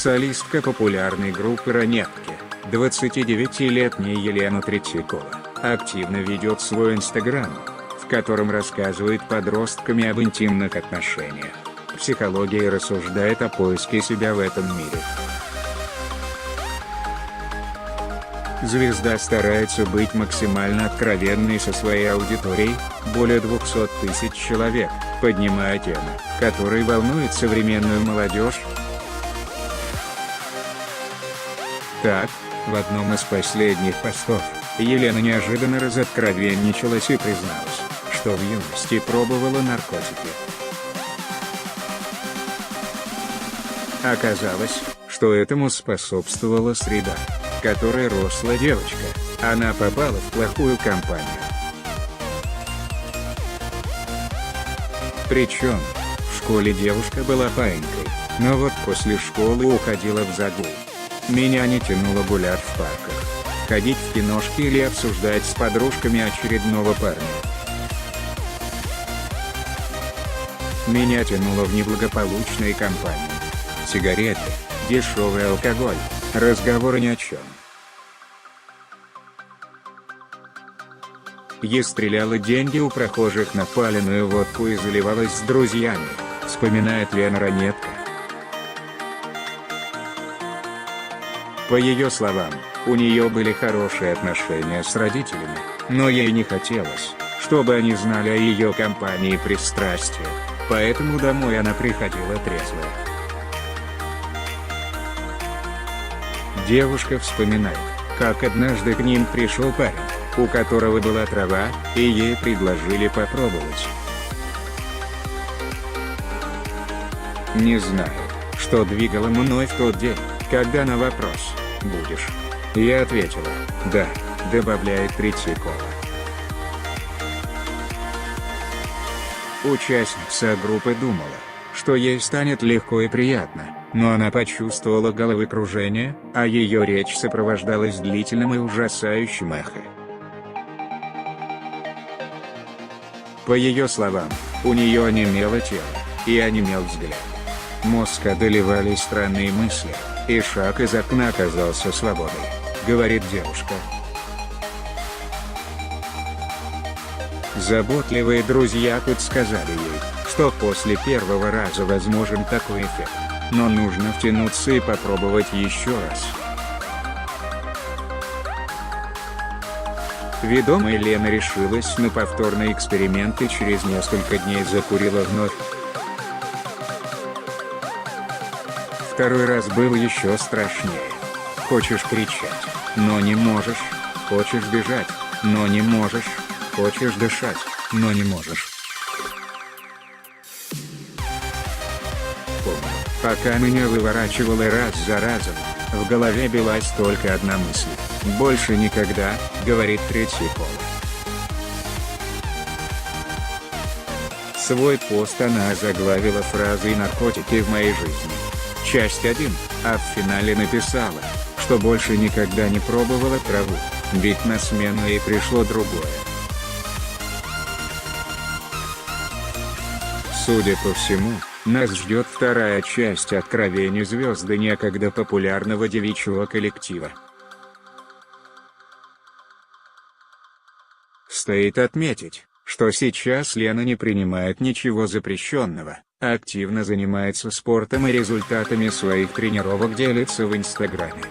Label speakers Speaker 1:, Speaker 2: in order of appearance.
Speaker 1: солистка популярной группы «Ранетки», 29-летняя Елена Третьякова, активно ведет свой инстаграм, в котором рассказывает подросткам об интимных отношениях, психологии и рассуждает о поиске себя в этом мире. Звезда старается быть максимально откровенной со своей аудиторией, более 200 тысяч человек, поднимая темы, которые волнуют современную молодежь. Так, в одном из последних постов, Елена неожиданно разоткровенничалась и призналась, что в юности пробовала наркотики. Оказалось, что этому способствовала среда, в которой росла девочка. Она попала в плохую компанию. Причем, в школе девушка была паинькой, но вот после школы уходила в загул. Меня не тянуло гулять в парках, ходить в киношки или обсуждать с подружками очередного парня. Меня тянуло в неблагополучные компании. Сигареты, дешевый алкоголь, разговоры ни о чем. Я стреляла деньги у прохожих на паленую водку и заливалась с друзьями, вспоминает Лена Ранетка. По ее словам, у нее были хорошие отношения с родителями, но ей не хотелось, чтобы они знали о ее компании и пристрастиях, поэтому домой она приходила трезвая. Девушка вспоминает, как однажды к ним пришел парень, у которого была трава, и ей предложили попробовать. Не знаю, что двигало мной в тот день, когда на вопрос «Будешь?», я ответила «Да», добавляет Третьякова. Участница группы думала, что ей станет легко и приятно, но она почувствовала головокружение, а ее речь сопровождалась длительным и ужасающим эхо. По ее словам, у нее онемело тело, и онемел взгляд. Мозг одолевали странные мысли, и шаг из окна оказался свободой, говорит девушка. Заботливые друзья подсказали ей, что после первого раза возможен такой эффект, но нужно втянуться и попробовать еще раз. Ведомая Лена решилась на повторный эксперимент и через несколько дней закурила вновь. Второй раз был еще страшнее. Хочешь кричать, но не можешь. Хочешь бежать, но не можешь. Хочешь дышать, но не можешь. Помню, пока меня выворачивало раз за разом, в голове билась только одна мысль. «Больше никогда», — говорит Третьякова. Свой пост она озаглавила фразой «Наркотики в моей жизни. Часть 1», а в финале написала, что больше никогда не пробовала траву, ведь на смену ей пришло другое. Судя по всему, нас ждет вторая часть откровений звезды некогда популярного девичьего коллектива. Стоит отметить, что сейчас Лена не принимает ничего запрещенного, а активно занимается спортом и результатами своих тренировок делится в инстаграме.